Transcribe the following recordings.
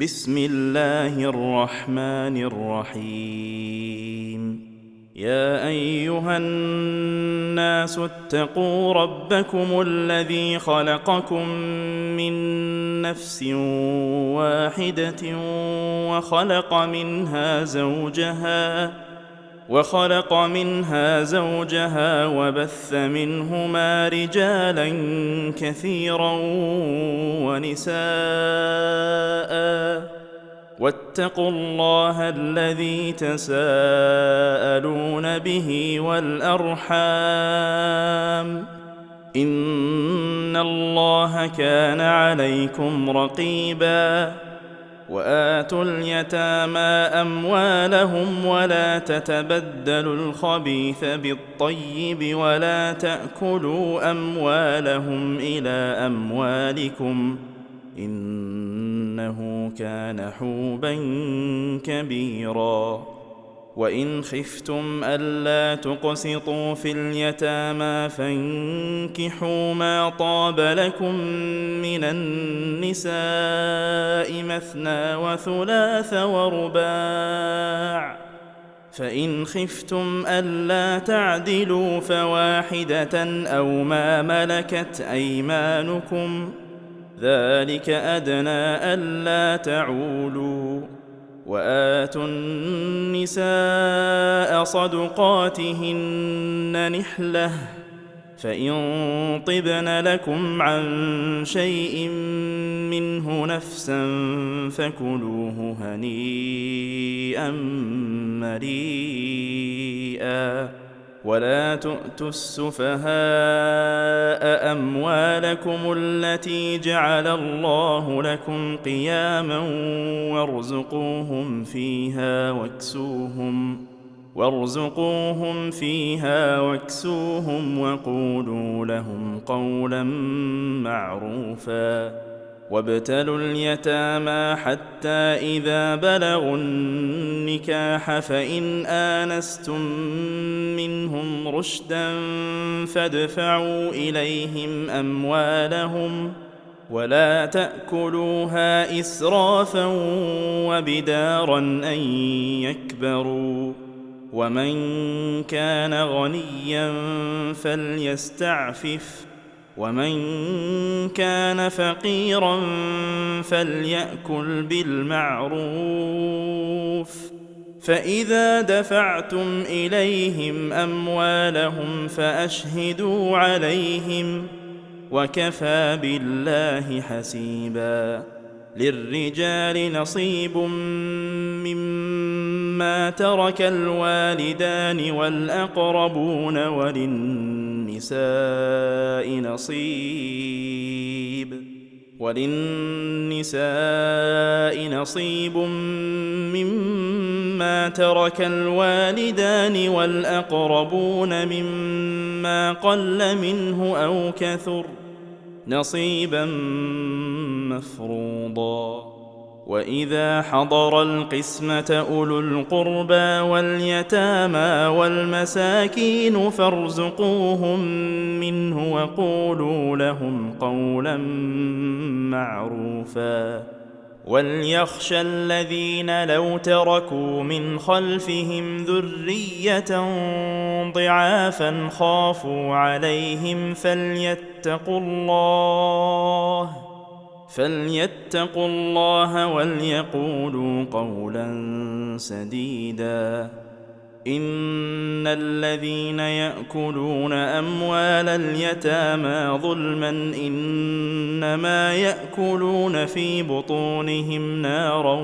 بسم الله الرحمن الرحيم. يا أيها الناس اتقوا ربكم الذي خلقكم من نفس واحدة وخلق منها زوجها وبث منهما رجالا كثيرا ونساء، واتقوا الله الذي تساءلون به والأرحام، إن الله كان عليكم رقيبا. وآتوا اليتامى أموالهم ولا تتبدلوا الخبيث بالطيب ولا تأكلوا أموالهم إلى أموالكم، إنه كان حوبا كبيرا. وإن خفتم ألا تقسطوا في اليتامى فانكحوا ما طاب لكم من النساء مثنى وثلاث ورباع، فإن خفتم ألا تعدلوا فواحدة أو ما ملكت أيمانكم، ذلك أدنى ألا تعولوا. وآتوا النساء صدقاتهن نحلة، فإن طبن لكم عن شيء منه نفسا فكلوه هنيئا مريئا. ولا تؤتوا السفهاء أموالكم التي جعل الله لكم قياما وارزقوهم فيها واكسوهم وقولوا لهم قولا معروفا. وابتلوا اليتامى حتى إذا بلغوا النكاح فإن آنستم منهم رشدا فادفعوا إليهم أموالهم ولا تأكلوها إسرافا وبدارا أن يكبروا. ومن كان غنيا فليستعفف، ومن كان فقيرا فليأكل بالمعروف. فإذا دفعتم إليهم أموالهم فأشهدوا عليهم، وكفى بالله حسيبا. للرجال نصيب مما ترك الوالدان والأقربون، وللنساء نصيب مما ترك الوالدان والأقربون مما قل منه أو كثر، نصيبا مفروضا. وإذا حضر القسمة أولو القربى واليتامى والمساكين فارزقوهم منه وقولوا لهم قولا معروفا. وليخشى الذين لو تركوا من خلفهم ذرية ضعافا خافوا عليهم فليتقوا الله وليقولوا قولا سديدا. إن الذين يأكلون أموال اليتامى ظلما إنما يأكلون في بطونهم نارا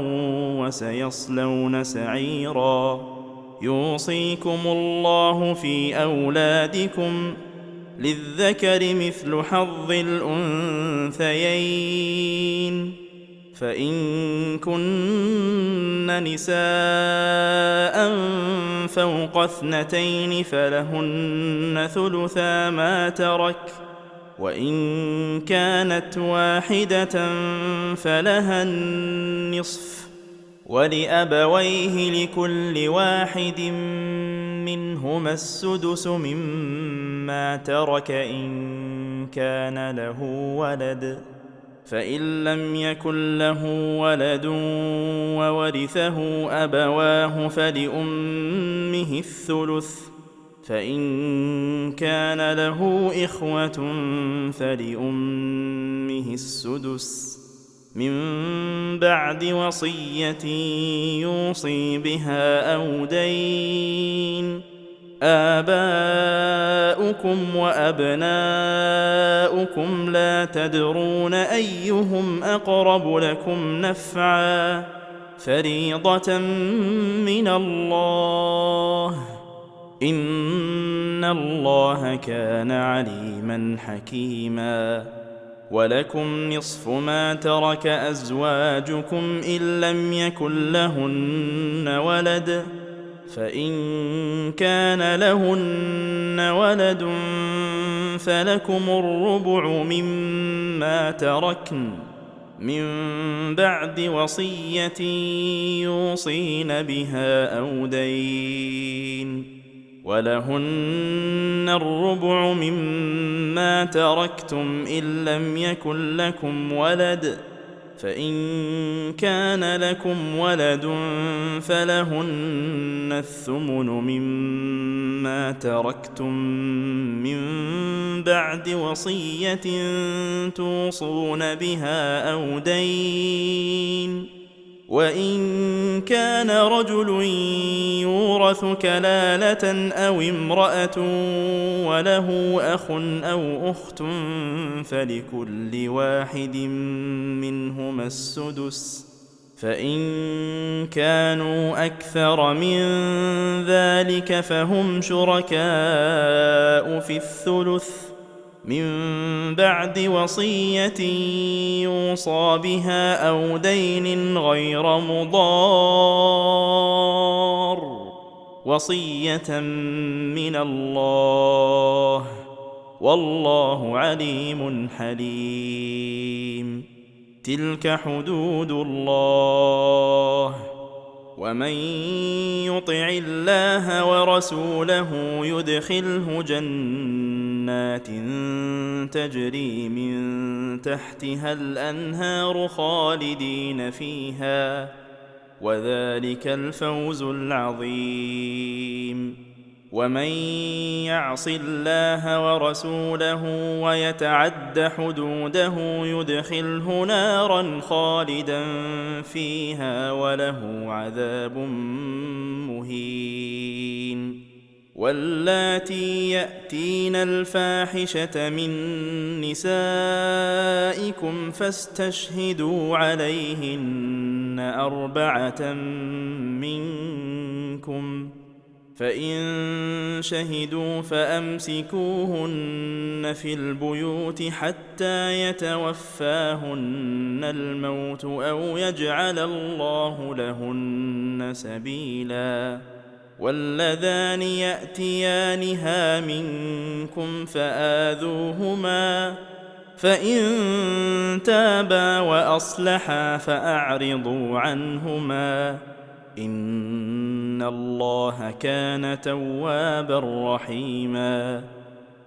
وسيصلون سعيرا. يوصيكم الله في أولادكم، للذكر مثل حظ الأنثيين، فإن كن نساء فوق 2 فلهن ثلثا ما ترك، وإن كانت واحدة فلها النصف، ولأبويه لكل واحد منهما السدس مما ترك إن كان له ولد، فإن لم يكن له ولد وورثه أبواه فلأمه الثلث، فإن كان له إخوة فلأمه السدس من بعد وصية يوصي بها أو دين. آباؤكم وأبناؤكم لا تدرون أيهم أقرب لكم نفعا، فريضة من الله، إن الله كان عليما حكيما. ولكم نصف ما ترك أزواجكم إن لم يكن لهن ولد، فإن كان لهن ولد فلكم الربع مما تركن من بعد وصية يوصين بها أو دين، ولهن الربع مما تركتم إن لم يكن لكم ولد، فإن كان لكم ولد فلهن الثمن مما تركتم من بعد وصية توصون بها أو دين. وإن كان رجل يورث كلالة أو امرأة وله أخ أو أخت فلكل واحد منهما السدس، فإن كانوا أكثر من ذلك فهم شركاء في الثلث من بعد وصية يوصى بها أو دين غير مضار، وصية من الله، والله عليم حليم. تلك حدود الله، ومن يطع الله ورسوله يدخله جنات تجري من تحتها الأنهار خالدين فيها، وذلك الفوز العظيم. ومن يعص الله ورسوله ويتعد حدوده يدخله نارا خالدا فيها وله عذاب مهين. واللاتي يأتين الفاحشة من نسائكم فاستشهدوا عليهن 4 منكم، فإن شهدوا فأمسكوهن في البيوت حتى يتوفاهن الموت أو يجعل الله لهن سبيلا. واللذان يأتيانها منكم فآذوهما، فإن تابا وأصلحا فأعرضوا عنهما، إن الله كان توابا رحيما.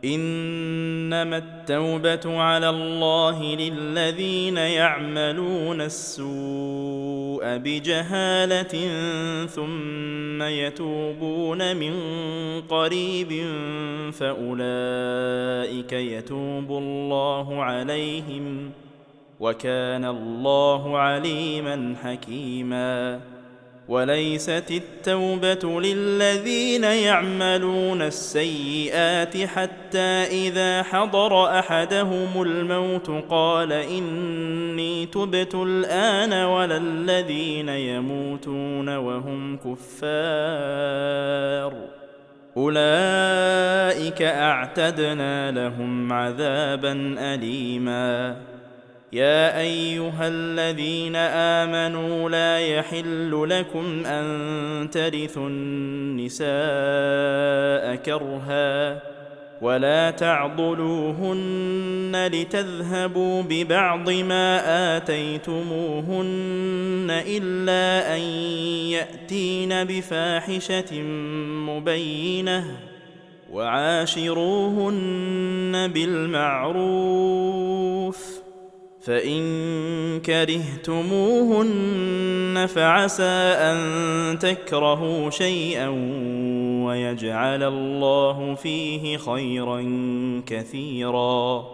إنما التوبة على الله للذين يعملون السوء بجهالة ثم يتوبون من قريب فأولئك يتوب الله عليهم، وكان الله عليما حكيما. وليست التوبة للذين يعملون السيئات حتى إذا حضر أحدهم الموت قال إني تبت الآن، ولا الذين يموتون وهم كفار، أولئك أعتدنا لهم عذابا أليما. يا أيها الذين آمنوا لا يحل لكم أن ترثوا النساء كرها، ولا تعضلوهن لتذهبوا ببعض ما آتيتموهن إلا أن يأتين بفاحشة مبينة، وعاشروهن بالمعروف، فإن كرهتموهن فعسى أن تكرهوا شيئا ويجعل الله فيه خيرا كثيرا.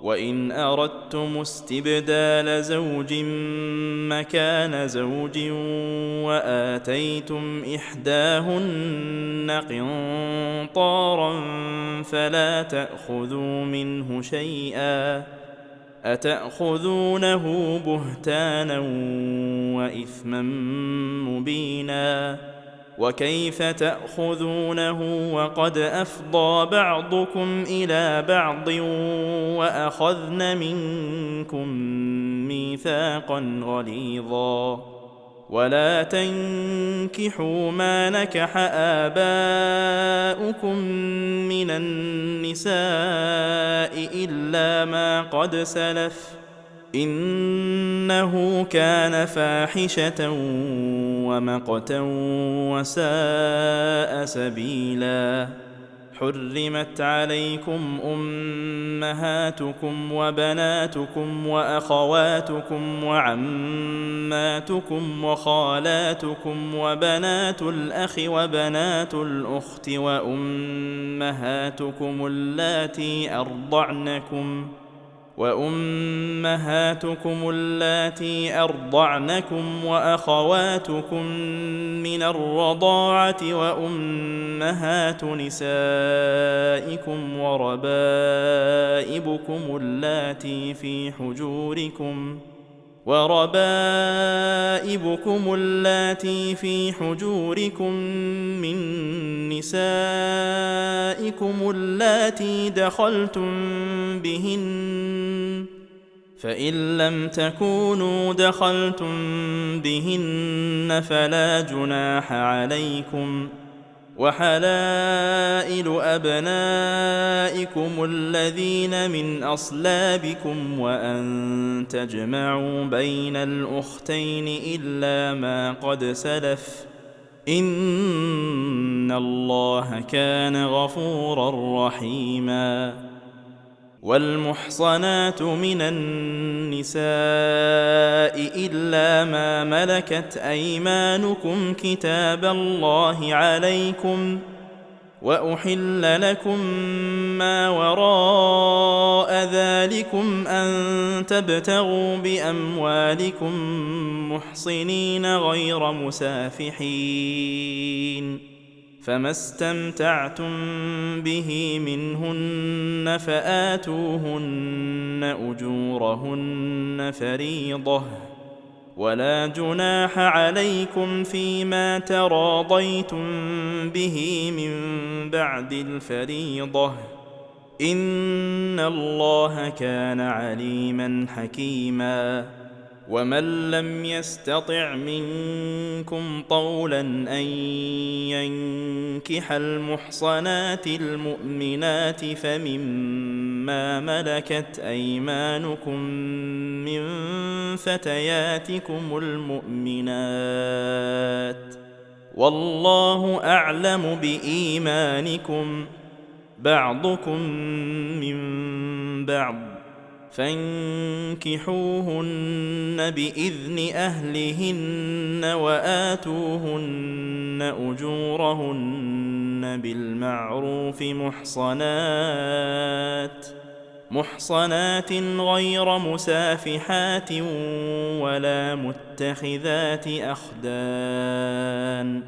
وإن أردتم استبدال زوج مكان زوج وآتيتم إحداهن قنطارا فلا تأخذوا منه شيئا، أتأخذونه بهتانا وإثما مبينا، وكيف تأخذونه وقد أفضى بعضكم إلى بعض وأخذن منكم ميثاقا غليظا. ولا تنكحوا ما نكح آباؤكم من النساء إلا ما قد سلف، إنه كان فاحشة ومقتا وساء سبيلا. حرمت عليكم أمهاتكم وبناتكم وأخواتكم وعماتكم وخالاتكم وبنات الأخ وبنات الأخت وأمهاتكم اللاتي أرضعنكم وأخواتكم من الرضاعة وأمهات نسائكم وربائبكم اللاتي في حجوركم من نسائكم اللاتي دخلتم بهن، فإن لم تكونوا دخلتم بهن فلا جناح عليكم. وحلائل أبنائكم الذين من أصلابكم وأن تجمعوا بين الأختين إلا ما قد سلف، إن الله كان غفورا رحيما. والمحصنات من النساء إلا ما ملكت أيمانكم كتاب الله عليكم، وأحل لكم ما وراء ذلكم أن تبتغوا بأموالكم محصنين غير مسافحين، فما استمتعتم به منهن فآتوهن أجورهن فريضة، ولا جناح عليكم فيما تراضيتم به من بعد الفريضة، إن الله كان عليما حكيما. ومن لم يستطع منكم طولا أن ينكح المحصنات المؤمنات فمما ملكت أيمانكم من فتياتكم المؤمنات، والله أعلم بإيمانكم، بعضكم من بعض، فانكحوهن بإذن أهلهن وآتوهن أجورهن بالمعروف محصنات غير مسافحات ولا متخذات أخدان،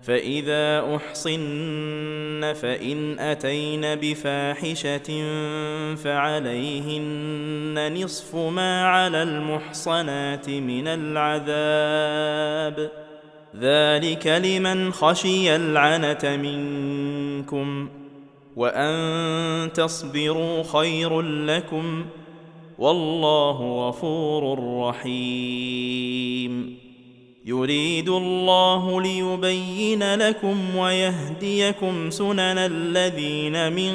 فإذا أحصن فإن أتين بفاحشة فعليهن نصف ما على المحصنات من العذاب، ذلك لمن خشي العنة منكم، وأن تصبروا خير لكم، والله غفور رحيم. يريد الله ليبين لكم ويهديكم سنن الذين من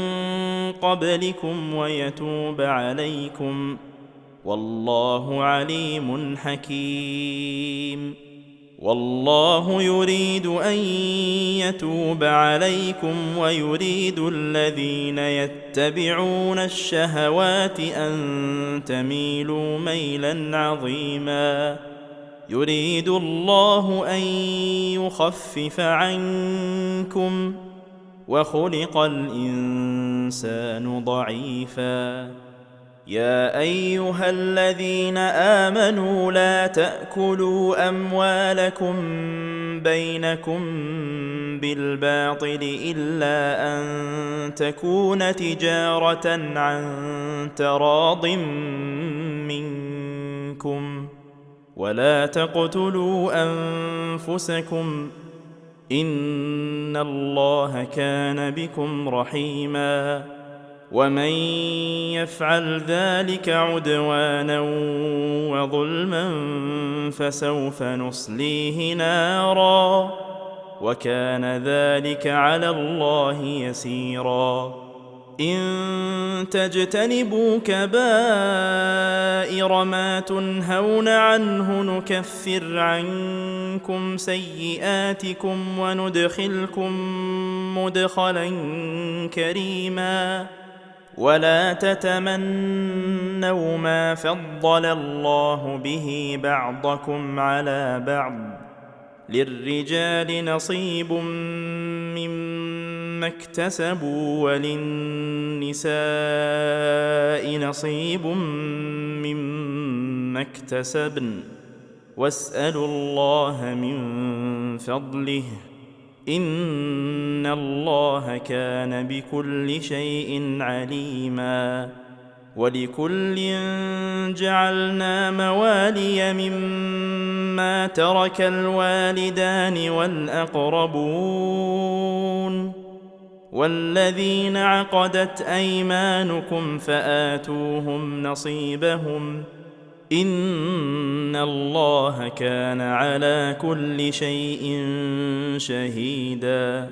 قبلكم ويتوب عليكم، والله عليم حكيم. والله يريد أن يتوب عليكم ويريد الذين يتبعون الشهوات أن تميلوا ميلا عظيما يريد الله أن يخفف عنكم وخلق الإنسان ضعيفا يا أيها الذين آمنوا لا تأكلوا أموالكم بينكم بالباطل إلا أن تكون تجارة عن تراض منكم ولا تقتلوا أنفسكم إن الله كان بكم رحيما ومن يفعل ذلك عدوانا وظلما فسوف نصليه نارا وكان ذلك على الله يسيرا إن تجتنبوا كبائر ما تنهون عنه نكفر عنكم سيئاتكم وندخلكم مدخلا كريما ولا تتمنوا ما فضل الله به بعضكم على بعض للرجال نصيب مما اكتسبوا وللنساء نصيب مما اكتسبن واسألوا الله من فضله إن الله كان بكل شيء عليما ولكل جعلنا موالي مما ترك الوالدان والأقربون والذين عقدت أيمانكم فآتوهم نصيبهم إن الله كان على كل شيء شهيدا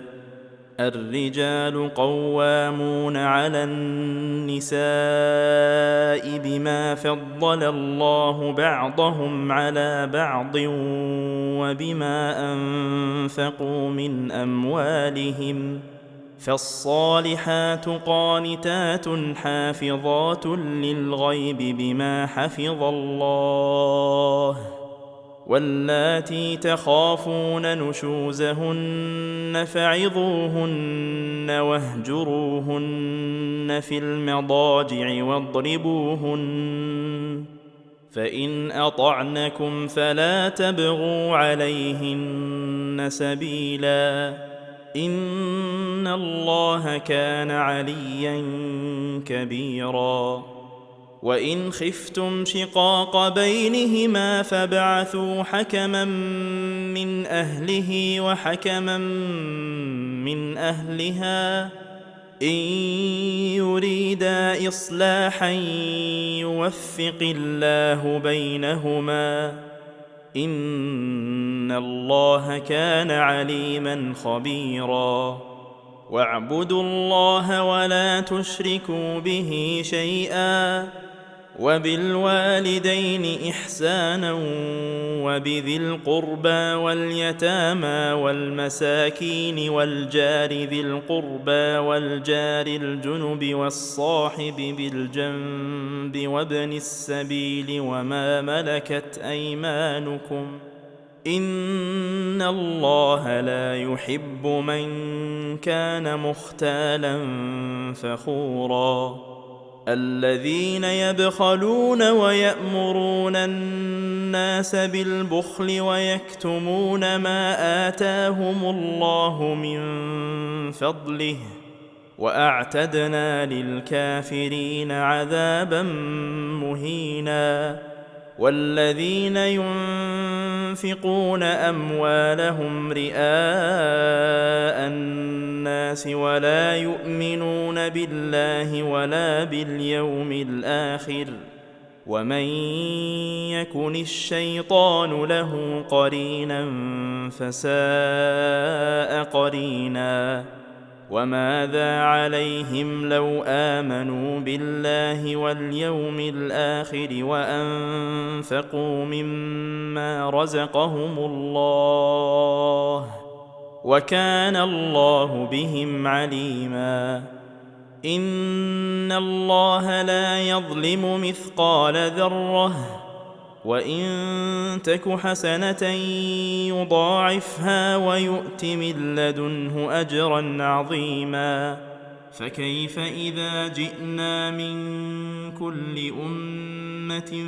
الرجال قوامون على النساء بما فضل الله بعضهم على بعض وبما أنفقوا من أموالهم فالصالحات قانتات حافظات للغيب بما حفظ الله واللاتي تخافون نشوزهن فعظوهن واهجروهن في المضاجع واضربوهن فإن أطعنكم فلا تبغوا عليهن سبيلا إن الله كان عليا كبيرا وإن خفتم شقاق بينهما فابعثوا حكما من أهله وحكما من أهلها إن يريدا إصلاحا يوفق الله بينهما إن الله كان عليما خبيرا واعبدوا الله ولا تشركوا به شيئا وبالوالدين إحسانا وبذي القربى واليتامى والمساكين والجار ذي القربى والجار الجنب والصاحب بالجنب وابن السبيل وما ملكت أيمانكم إن الله لا يحب من كان مختالا فخورا الذين يبخلون ويأمرون الناس بالبخل ويكتمون ما آتاهم الله من فضله وأعتدنا للكافرين عذابا مهينا والذين ينفقون أموالهم رئاء الناس ولا يؤمنون بالله ولا باليوم الآخر ومن يكن الشيطان له قرينا فساء قرينا وماذا عليهم لو آمنوا بالله واليوم الآخر وأنفقوا مما رزقهم الله وكان الله بهم عليما إن الله لا يظلم مثقال ذرة وإن تك حسنة يضاعفها ويؤت من لدنه أجرا عظيما فكيف إذا جئنا من كل أمة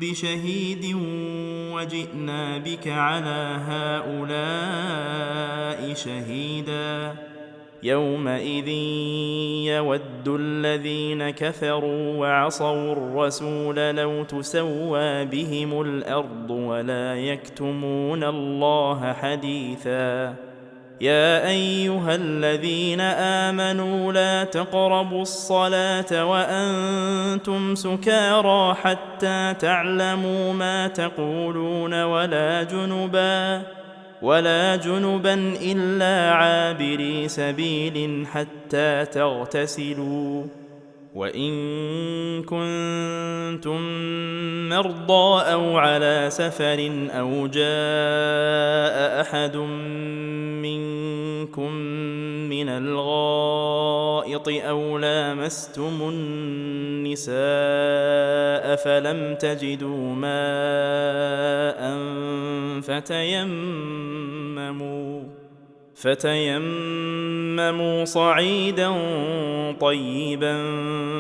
بشهيد وجئنا بك على هؤلاء شهيدا يومئذ يود الذين كفروا وعصوا الرسول لو تسوى بهم الأرض ولا يكتمون الله حديثا يا أيها الذين آمنوا لا تقربوا الصلاة وأنتم سكارى حتى تعلموا ما تقولون ولا جنبا إلا عابري سبيل حتى تغتسلوا وإن كنتم مرضى أو على سفر أو جاء أحد منكم من الغائط أو لامستم النساء فلم تجدوا ماء فتيمموا صعيدا طيبا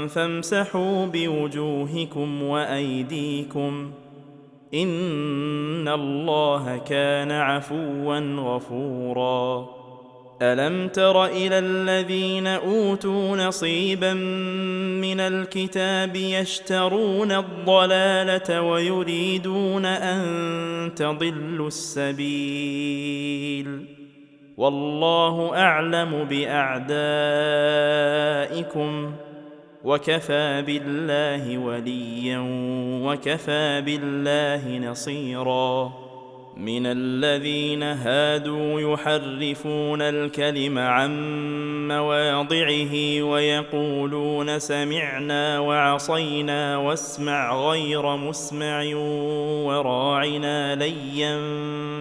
فامسحوا بوجوهكم وأيديكم إن الله كان عفوا غفورا ألم تر إلى الذين أوتوا نصيبا من الكتاب يشترون الضلالة ويريدون أن تضلوا السبيل والله أعلم بأعدائكم وكفى بالله وليا وكفى بالله نصيرا من الذين هادوا يحرفون الكلم عن مواضعه ويقولون سمعنا وعصينا واسمع غير مسمع وراعنا ليا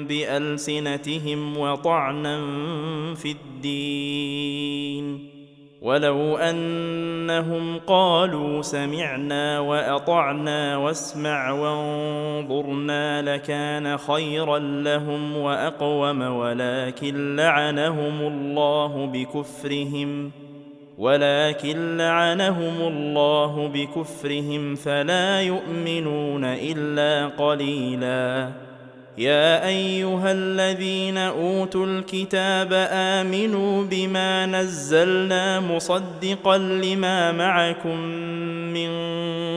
بألسنتهم وطعنا في الدين ولو أنهم قالوا سمعنا وأطعنا واسمع وانظرنا لكان خيرا لهم وأقوم ولكن لعنهم الله بكفرهم فلا يؤمنون إلا قليلا يا أيها الذين أوتوا الكتاب آمنوا بما نزلنا مصدقا لما معكم من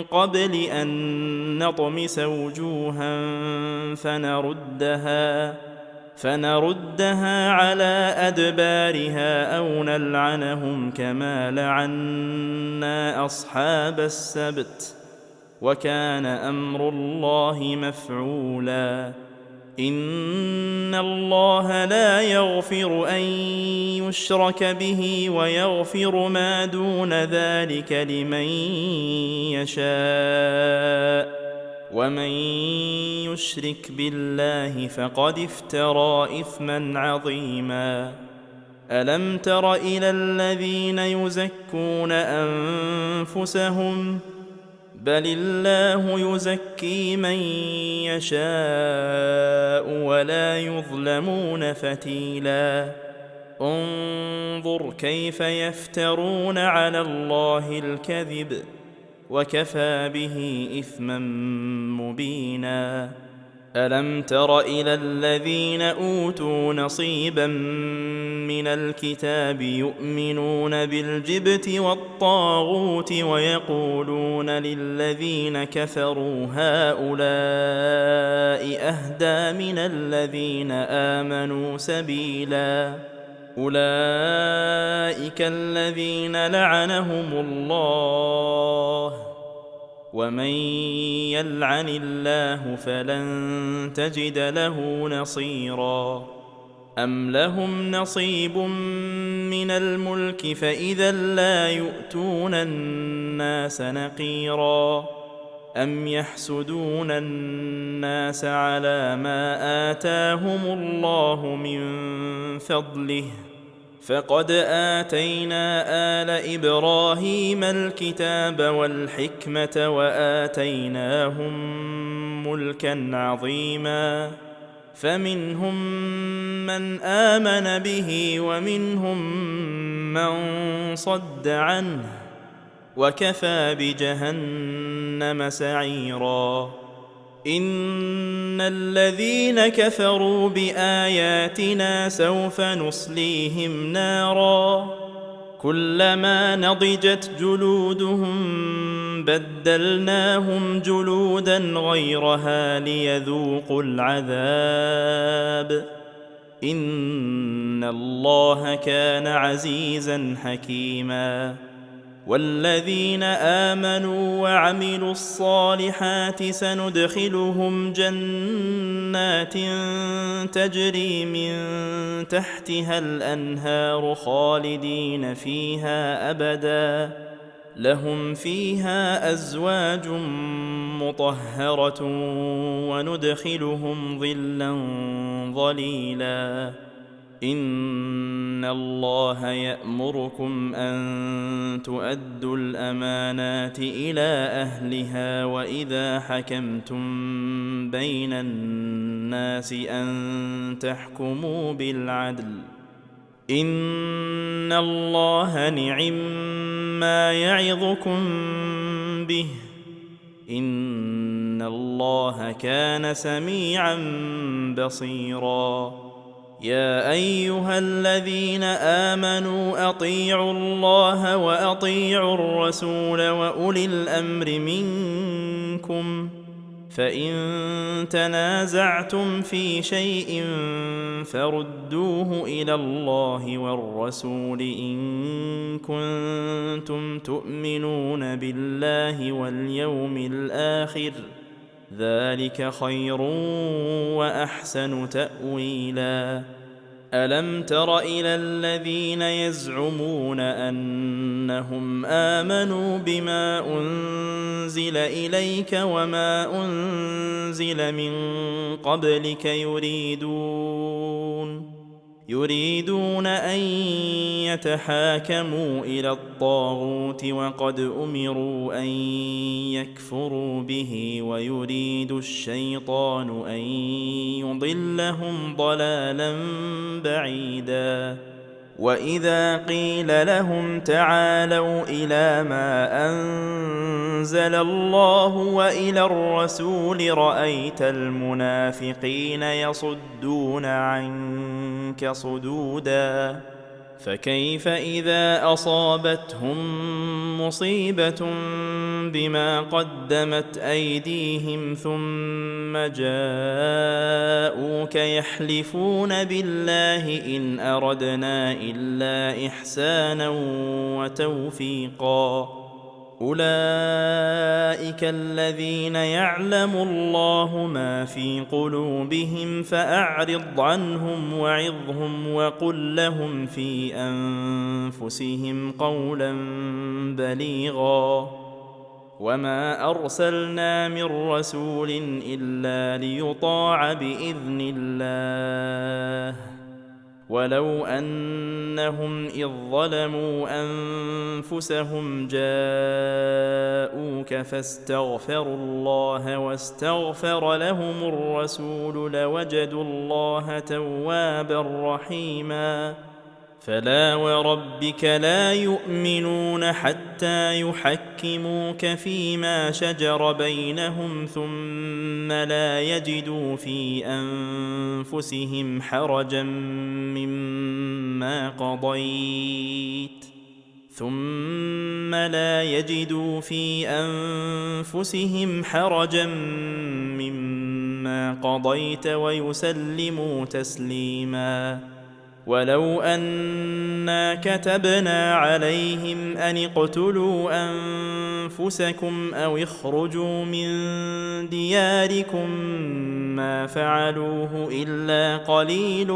قبل أن نطمس وجوها فنردها على أدبارها أو نلعنهم كما لعنا أصحاب السبت وكان أمر الله مفعولا إن الله لا يغفر أن يشرك به ويغفر ما دون ذلك لمن يشاء ومن يشرك بالله فقد افترى إثما عظيما ألم تر إلى الذين يزكون أنفسهم بل الله يزكي من يشاء ولا يظلمون فتيلا انظر كيف يفترون على الله الكذب وكفى به إثما مبينا ألم تر إلى الذين أوتوا نصيبا من الكتاب يؤمنون بالجبت والطاغوت ويقولون للذين كفروا هؤلاء أهدى من الذين آمنوا سبيلا أولئك الذين لعنهم الله ومن يلعن الله فلن تجد له نصيرا أم لهم نصيب من الملك فإذا لا يؤتون الناس نقيرا أم يحسدون الناس على ما آتاهم الله من فضله فقد آتينا آل إبراهيم الكتاب والحكمة وآتيناهم ملكا عظيما فمنهم من آمن به ومنهم من صد عنه وكفى بجهنم سعيرا إن الذين كفروا بآياتنا سوف نصليهم نارا كلما نضجت جلودهم بدلناهم جلودا غيرها ليذوقوا العذاب إن الله كان عزيزا حكيما والذين آمنوا وعملوا الصالحات سندخلهم جنات تجري من تحتها الأنهار خالدين فيها أبدا لهم فيها أزواج مطهرة وندخلهم ظلا ظليلا إن الله يأمركم أن تؤدوا الأمانات إلى أهلها وإذا حكمتم بين الناس أن تحكموا بالعدل إن الله نعم يعظكم به إن الله كان سميعا بصيرا يا أيها الذين آمنوا أطيعوا الله وأطيعوا الرسول وأولي الأمر منكم فإن تنازعتم في شيء فردوه إلى الله والرسول إن كنتم تؤمنون بالله واليوم الآخر ذلك خير وأحسن تأويلا ألم تر إلى الذين يزعمون أنهم آمنوا بما أنزل إليك وما أنزل من قبلك يريدون أن يتحاكموا إلى الطاغوت وقد أمروا أن يكفروا به ويريد الشيطان أن يضلهم ضلالا بعيدا وإذا قيل لهم تعالوا إلى ما أنزل الله وإلى الرسول رأيت المنافقين يصدون عنك صدودا فكيف إذا أصابتهم مصيبة بما قدمت أيديهم ثم جاءوك يحلفون بالله إن أردنا إلا إحسانا وتوفيقا أولئك الذين يعلم الله ما في قلوبهم فأعرض عنهم وعظهم وقل لهم في أنفسهم قولا بليغا وما أرسلنا من رسول إلا ليطاع بإذن الله ولو أنهم إذ ظلموا أنفسهم جاءوك فاستغفروا الله واستغفر لهم الرسول لوجدوا الله توابا رحيما فلا وربك لا يؤمنون حتى يحكموك فيما شجر بينهم ثم لا يجدوا في أنفسهم حرجا مما قضيت ويسلموا تسليما ولو أنا كتبنا عليهم أن اقتلوا أنفسكم أو اخرجوا من دياركم ما فعلوه إلا قليل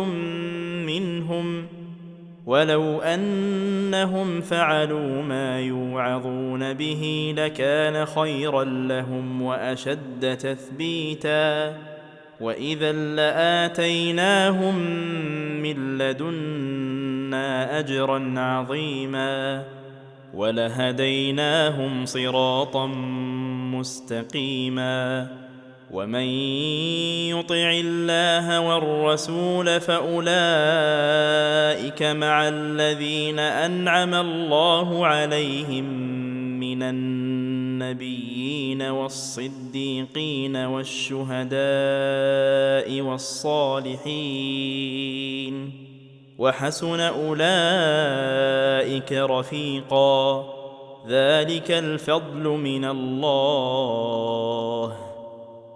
منهم ولو أنهم فعلوا ما يوعظون به لكان خيرا لهم وأشد تثبيتا وإذا لآتيناهم من لدنا لنا أجرا عظيما ولهديناهم صراطا مستقيما. ومن يطع الله والرسول فأولئك مع الذين أنعم الله عليهم من النبيين والصديقين والشهداء والصالحين وحسن أولئك رفيقا. ذلك الفضل من الله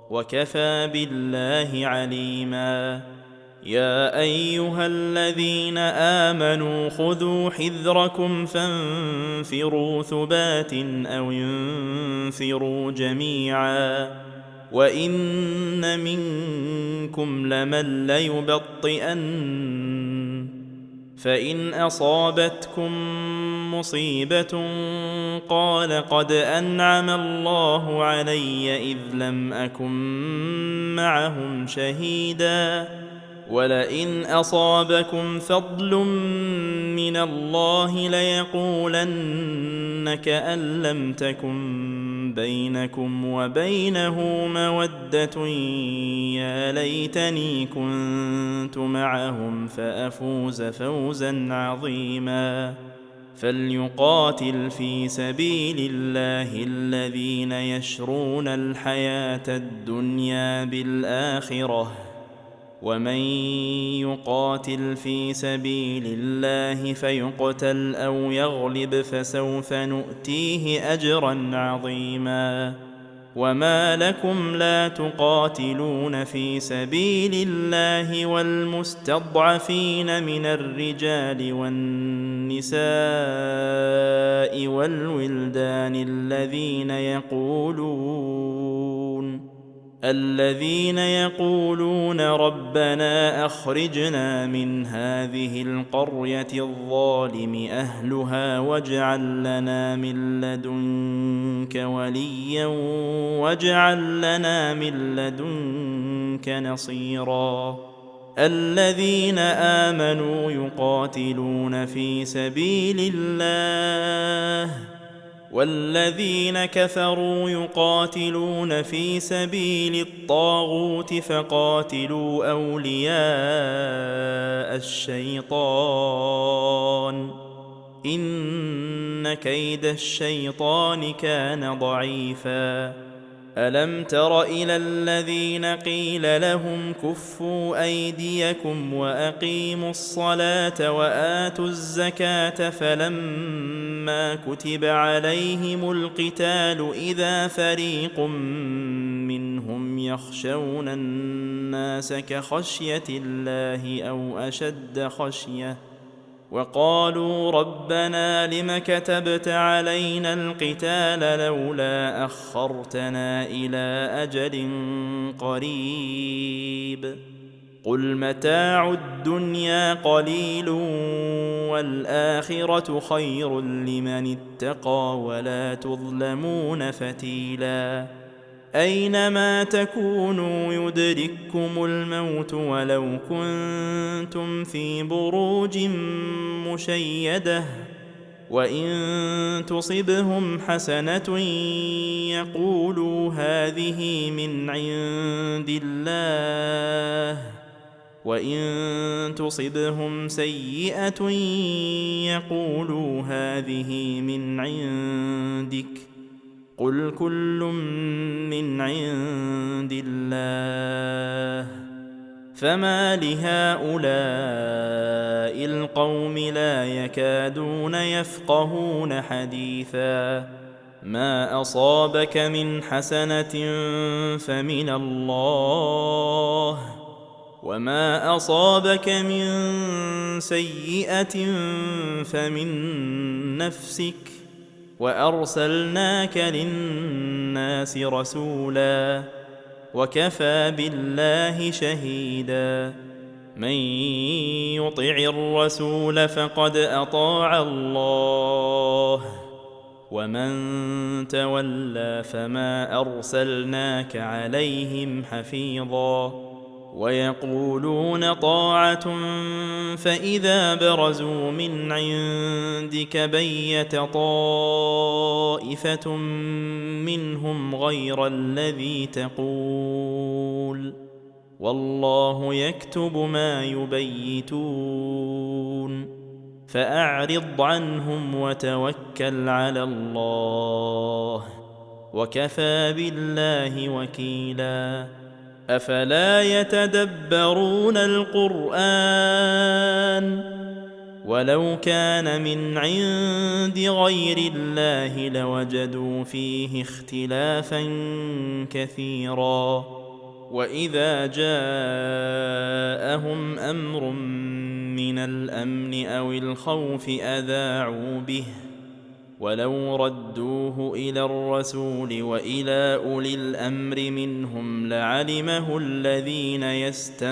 وكفى بالله عليما. يا أيها الذين آمنوا خذوا حذركم فانفروا ثبات أو انفروا جميعا وإن منكم لمن ليبطئن فإن أصابتكم مصيبة قال قد أنعم الله علي إذ لم أكن معهم شهيدا ولئن أصابكم فضل من الله ليقولن كأن لم تكن بينكم وبينه مودة يا ليتني كنت معهم فأفوز فوزا عظيما. فليقاتل في سبيل الله الذين يشرون الحياة الدنيا بالآخرة ومن يقاتل في سبيل الله فيقتل أو يغلب فسوف نؤتيه أجرا عظيما. وما لكم لا تقاتلون في سبيل الله والمستضعفين من الرجال والنساء والولدان الذين يقولون ربنا أخرجنا من هذه القرية الظالم أهلها واجعل لنا من لدنك وليا واجعل لنا من لدنك نصيرا. الذين آمنوا يقاتلون في سبيل الله والذين كفروا يقاتلون في سبيل الطاغوت فقاتلوا أولياء الشيطان إن كيد الشيطان كان ضعيفا. ألم تر إلى الذين قيل لهم كفوا أيديكم وأقيموا الصلاة وآتوا الزكاة فلما كتب عليهم القتال إذا فريق منهم يخشون الناس كخشية الله أو أشد خشية وقالوا ربنا لم كتبت علينا القتال لولا أخرتنا إلى أجل قريب قل متاع الدنيا قليل والآخرة خير لمن اتقى ولا تظلمون فتيلا. أينما تكونوا يدرككم الموت ولو كنتم في بروج مشيدة وإن تصبهم حسنة يقولوا هذه من عند الله وإن تصبهم سيئة يقولوا هذه من عندك قل كل من عند الله فما لهؤلاء القوم لا يكادون يفقهون حديثا. ما أصابك من حسنة فمن الله وما أصابك من سيئة فمن نفسك وأرسلناك للناس رسولا وكفى بالله شهيدا. من يطع الرسول فقد أطاع الله ومن تولى فما أرسلناك عليهم حفيظا. ويقولون طاعة فإذا برزوا من عندك بيت طائفة منهم غير الذي تقول والله يكتب ما يبيتون فأعرض عنهم وتوكل على الله وكفى بالله وكيلا أفلا يتدبرون القرآن ولو كان من عند غير الله لوجدوا فيه اختلافا كثيرا وإذا جاءهم أمر من الأمن أو الخوف أذاعوا به ولو ردوه إلى الرسول وإلى أولي الأمر منهم لعلمه الذين يستنبطونه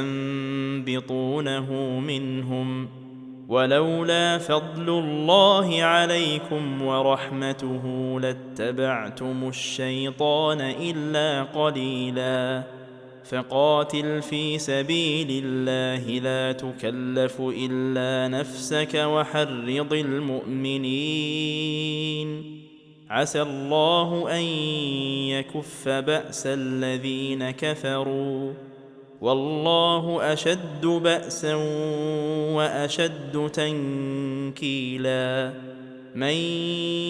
منهم ولولا فضل الله عليكم ورحمته لاتبعتم الشيطان إلا قليلا فقاتل في سبيل الله لا تكلف إلا نفسك وحرض المؤمنين عسى الله أن يكف بأس الذين كفروا والله أشد بأسا وأشد تنكيلا من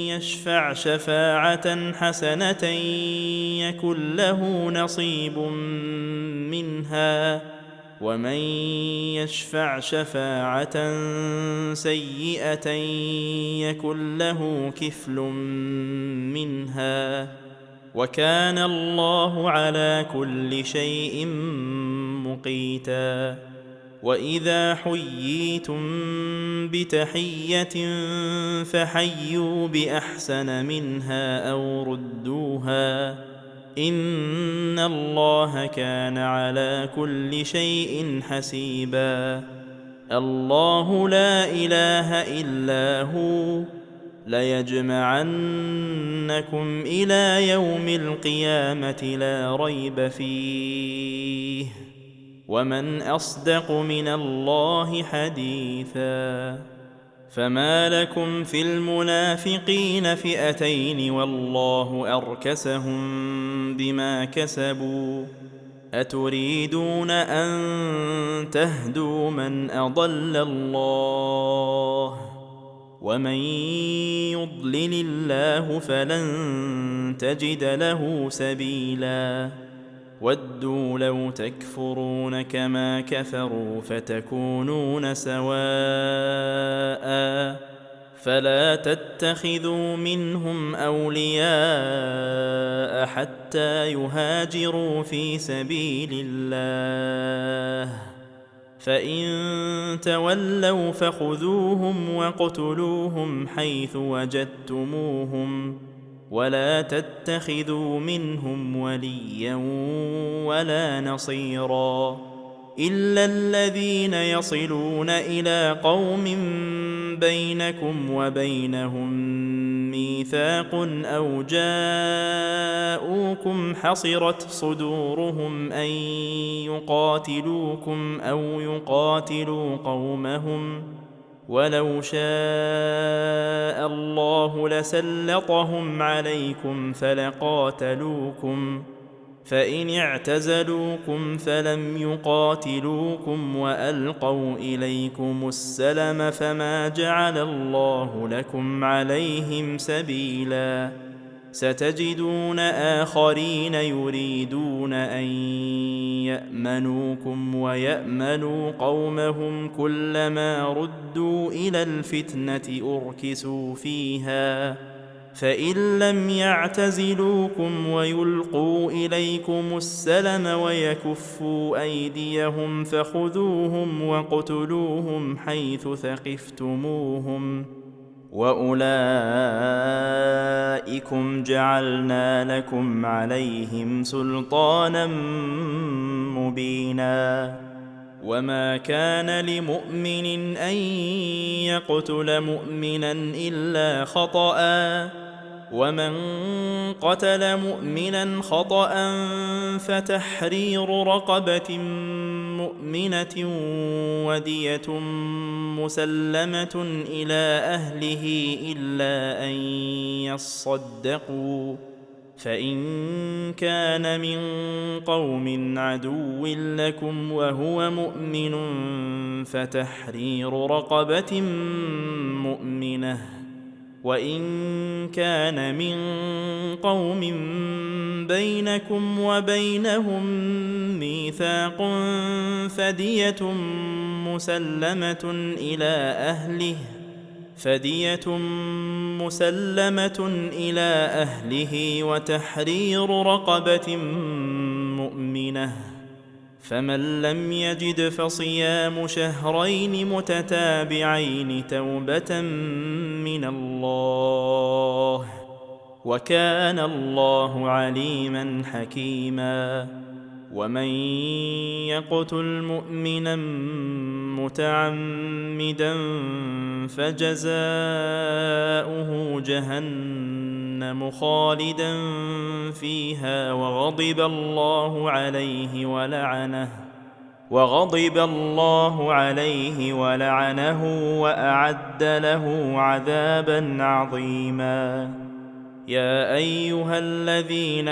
يشفع شفاعة حسنة يكن له نصيب منها ومن يشفع شفاعة سيئة يكن له كفل منها وكان الله على كل شيء مقيتا وإذا حييتم بتحية فحيوا بأحسن منها أو ردوها إن الله كان على كل شيء حسيبا الله لا إله إلا هو ليجمعنكم إلى يوم القيامة لا ريب فيه ومن أصدق من الله حديثا فما لكم في المنافقين فئتين والله أركسهم بما كسبوا أتريدون أن تهدوا من أضل الله ومن يضلل الله فلن تجد له سبيلا ودوا لو تكفرون كما كفروا فتكونون سواء فلا تتخذوا منهم أولياء حتى يهاجروا في سبيل الله فإن تولوا فخذوهم واقتلوهم حيث وجدتموهم ولا تتخذوا منهم وليا ولا نصيرا إلا الذين يصلون إلى قوم بينكم وبينهم ميثاق أو جاءوكم حصرت صدورهم أن يقاتلوكم أو يقاتلوا قومهم ولو شاء الله لسلطهم عليكم فلقاتلوكم فإن اعتزلوكم فلم يقاتلوكم وألقوا إليكم السلم فما جعل الله لكم عليهم سبيلا ستجدون آخرين يريدون أن يأمنوكم ويأمنوا قومهم كلما ردوا إلى الفتنة أركسوا فيها فإن لم يعتزلوكم ويلقوا إليكم السلم ويكفوا أيديهم فخذوهم واقتلوهم حيث ثقفتموهم وأولئكم جعلنا لكم عليهم سلطانا مبينا وما كان لمؤمن أن يقتل مؤمنا إلا خطأ ومن قتل مؤمنا خطأ فتحرير رقبة مؤمنة ودية مسلمة إلى أهله إلا أن يصدقوا، فإن كان من قوم عدو لكم وهو مؤمن فتحرير رقبة مؤمنة، وإن كان من قوم بينكم وبينهم ميثاق فدية مسلمة إلى أهله وتحرير رقبة مؤمنة، فمن لم يجد فصيام شهرين متتابعين توبة من الله، وكان الله عليما حكيما. ومن يقتل مؤمنا متعمدا فجزاؤه جهنم خالدا فيها وغضب الله عليه ولعنه وأعد له عذابا عظيما. يا أيها الذين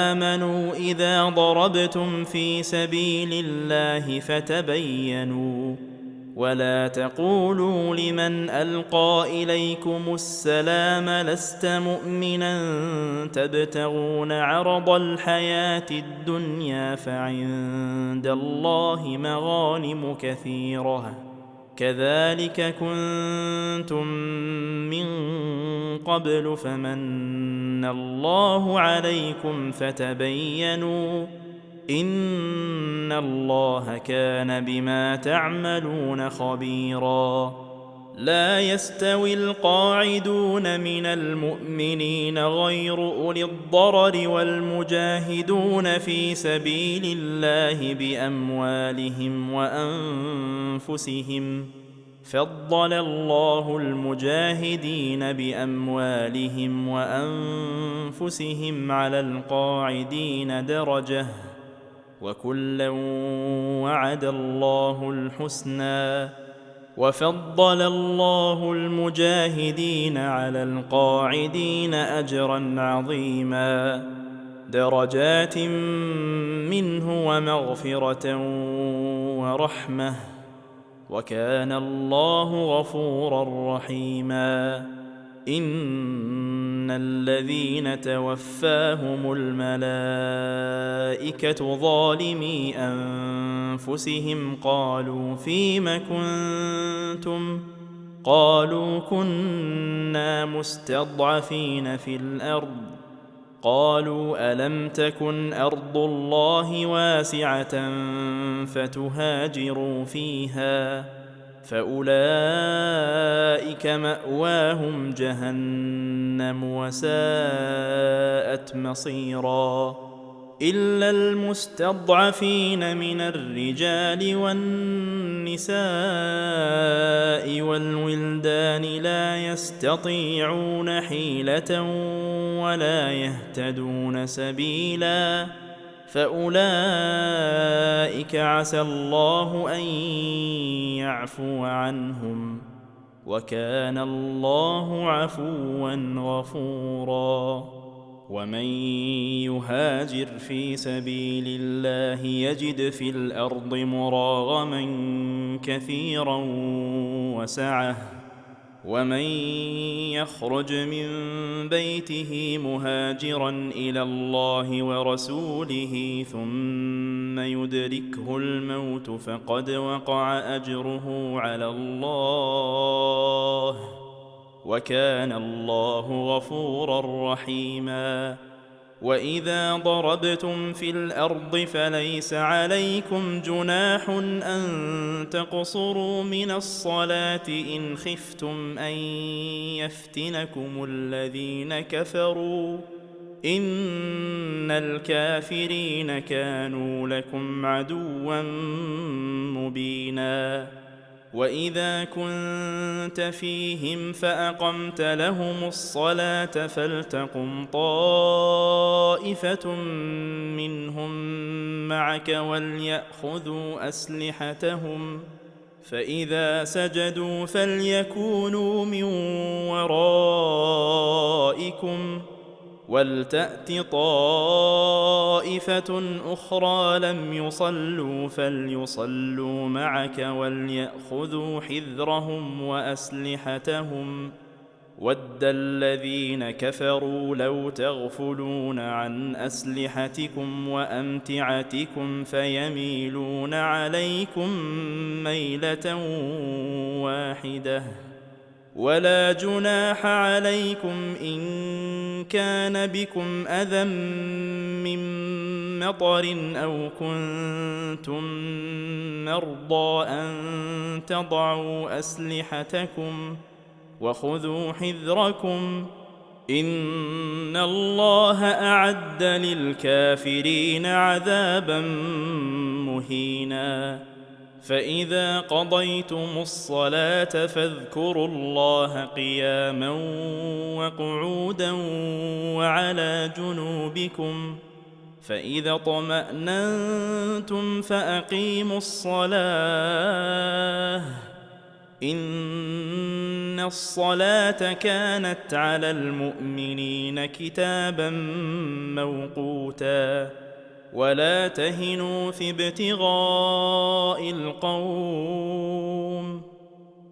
آمنوا إذا ضربتم في سبيل الله فتبينوا، ولا تقولوا لمن ألقى إليكم السلام لست مؤمنا تبتغون عرض الحياة الدنيا فعند الله مغانم كثيرة، كذلك كنتم من قبل فمن الله عليكم فتبينوا، إن الله كان بما تعملون خبيرا. لا يستوي القاعدون من المؤمنين غير أولي الضرر والمجاهدون في سبيل الله بأموالهم وأنفسهم، فضل الله المجاهدين بأموالهم وأنفسهم على القاعدين درجة، وكلا وعد الله الحسنى، وفضل الله المجاهدين على القاعدين أجرا عظيما، درجات منه ومغفرة ورحمة، وكان الله غفورا رحيما. إن الذين توفاهم الملائكة ظالمي أنفسهم قالوا فيم كنتم؟ قالوا كنا مستضعفين في الأرض. قالوا ألم تكن أرض الله واسعة فتهاجروا فيها، فأولئك مأواهم جهنم وساءت مصيرا. إلا المستضعفين من الرجال والنساء والولدان لا يستطيعون حيلة ولا يهتدون سبيلا، فأولئك عسى الله أن يعفو عنهم، وكان الله عفوا غفورا. ومن يهاجر في سبيل الله يجد في الأرض مراغما كثيرا وسعة، ومن يخرج من بيته مهاجرا إلى الله ورسوله ثم يدركه الموت فقد وقع أجره على الله، وكان الله غفورا رحيما. وإذا ضربتم في الأرض فليس عليكم جناح أن تقصروا من الصلاة إن خفتم أن يفتنكم الذين كفروا، إن الكافرين كانوا لكم عدوا مبينا. وإذا كنت فيهم فأقمت لهم الصلاة فلتقم طائفة منهم معك وليأخذوا أسلحتهم فإذا سجدوا فليكونوا من ورائكم ولتأت طائفة أخرى لم يصلوا فليصلوا معك وليأخذوا حذرهم وأسلحتهم ود الذين كفروا لو تغفلون عن أسلحتكم وأمتعتكم فيميلون عليكم ميلة واحدة ولا جناح عليكم إن كان بكم أذى من مطر أو كنتم مرضى أن تضعوا أسلحتكم وخذوا حذركم إن الله أعد للكافرين عذابا مهينا فإذا قضيتم الصلاة فاذكروا الله قياما وقعودا وعلى جنوبكم فإذا اطمأننتم فأقيموا الصلاة إن الصلاة كانت على المؤمنين كتابا موقوتا ولا تهنوا في ابتغاء القوم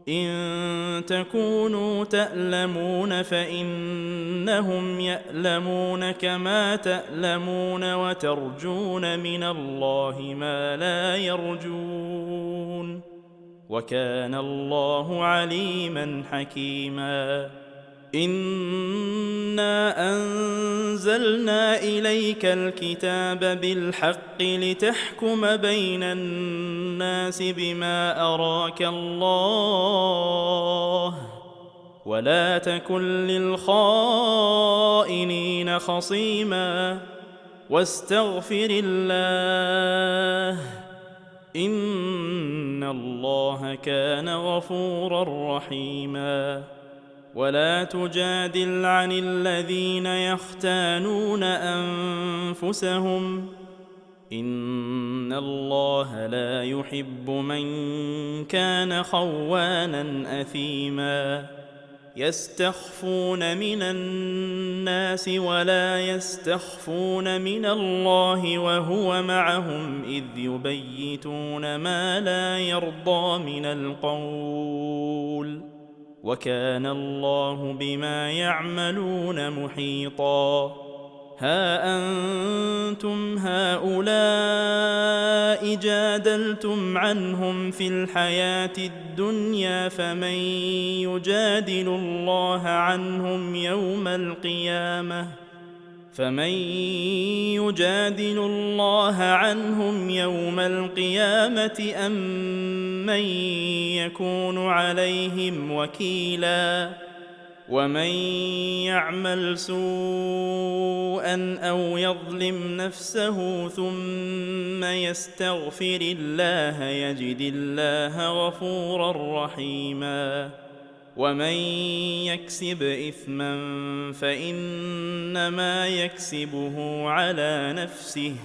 إن تكونوا تألمون فإنهم يألمون كما تألمون وترجون من الله ما لا يرجون وكان الله عليما حكيما إنا أنزلنا إليك الكتاب بالحق لتحكم بين الناس بما أراك الله ولا تكن للخائنين خصيما واستغفر الله إن الله كان غفورا رحيما ولا تجادل عن الذين يختانون أنفسهم إن الله لا يحب من كان خوانا أثيما يستخفون من الناس ولا يستخفون من الله وهو معهم إذ يبيتون ما لا يرضى من القول وكان الله بما يعملون محيطا ها أنتم هؤلاء جادلتم عنهم في الحياة الدنيا فمن يجادل الله عنهم يوم القيامة أم من يكون عليهم وكيلا ومن يعمل سوءا أو يظلم نفسه ثم يستغفر الله يجد الله غفورا رحيما ومن يكسب إثما فإنما يكسبه على نفسه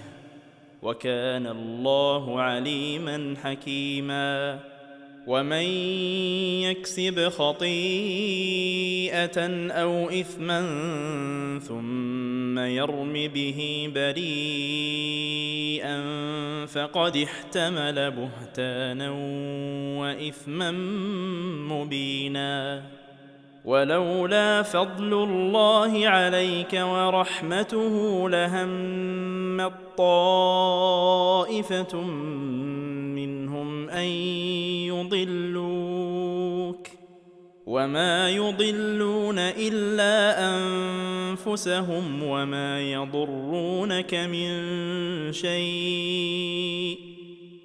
وكان الله عليما حكيما ومن يكسب خطيئة أو إثما ثم يرم به بريئا فقد احتمل بهتانا وإثما مبينا ولولا فضل الله عليك ورحمته لهمت طائفة منهم أن يضلوك وما يضلون إلا أنفسهم وما يضرونك من شيء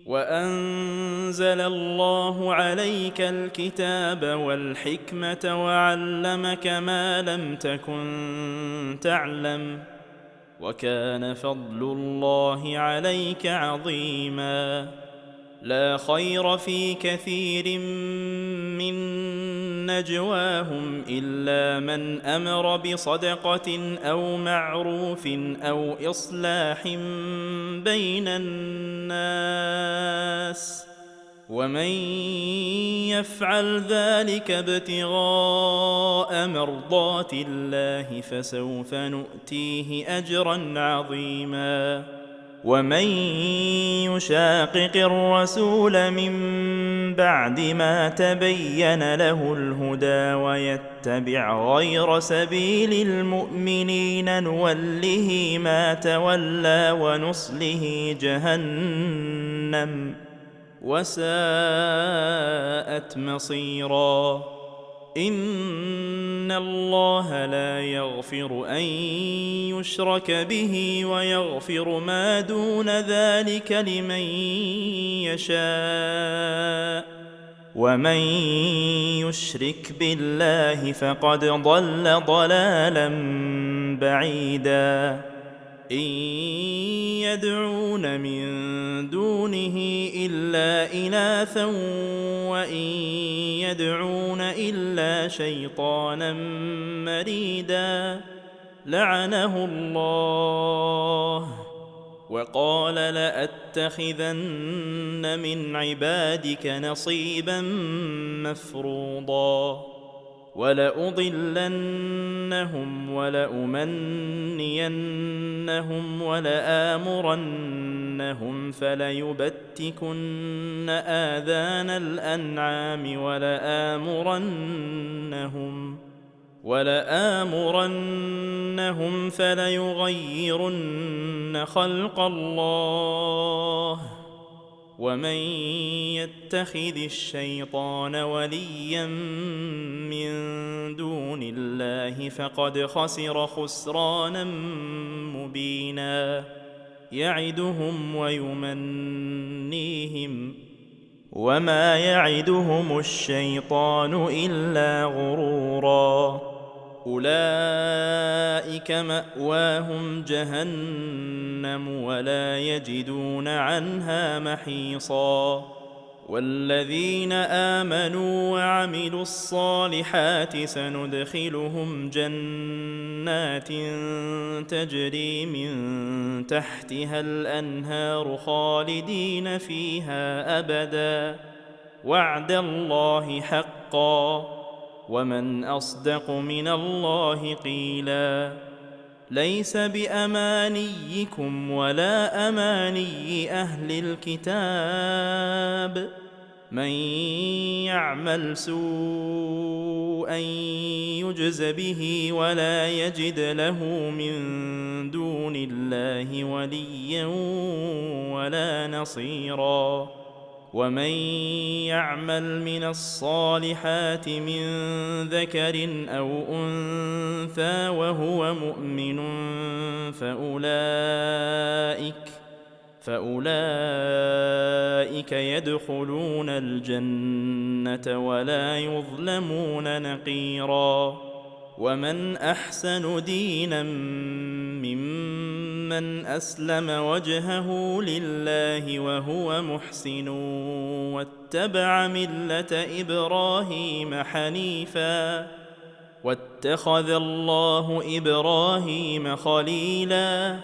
وأنزل الله عليك الكتاب والحكمة وعلمك ما لم تكن تعلم وكان فضل الله عليك عظيما لا خير في كثير من نجواهم إلا من أمر بصدقة أو معروف أو إصلاح بين الناس، ومن يفعل ذلك ابتغاء مرضات الله فسوف نؤتيه أجرا عظيما. ومن يشاقق الرسول من بعد ما تبين له الهدى ويتبع غير سبيل المؤمنين نوله ما تولى ونصله جهنم وساءت مصيرا. إن الله لا يغفر أن يشرك به ويغفر ما دون ذلك لمن يشاء، ومن يشرك بالله فقد ضل ضلالا بعيدا. إن يدعون من دونه إلا إناثا وإن يدعون إلا شيطانا مريدا لعنه الله وقال لأتخذن من عبادك نصيبا مفروضا ولأضلنهم ولأمنينهم ولآمرنهم فليبتكن آذان الأنعام ولآمرنهم فليغيرن خلق الله. ومن يتخذ الشيطان وليا من دون الله فقد خسر خسرانا مبينا. يعدهم ويمنيهم وما يعدهم الشيطان إلا غرورا. أولئك مأواهم جهنم ولا يجدون عنها محيصا. والذين آمنوا وعملوا الصالحات سندخلهم جنات تجري من تحتها الأنهار خالدين فيها أبدا وعد الله حقا ومن أصدق من الله قيلا. ليس بأمانيكم ولا أماني أهل الكتاب، من يعمل سوءا يجز به ولا يجد له من دون الله وليا ولا نصيرا. ومن يعمل من الصالحات من ذكر أو أنثى وهو مؤمن فأولئك يدخلون الجنة ولا يظلمون نقيرا. ومن أحسن دينا ممن أسلم وجهه لله وهو محسن واتبع ملة إبراهيم حنيفا واتخذ الله إبراهيم خليلا.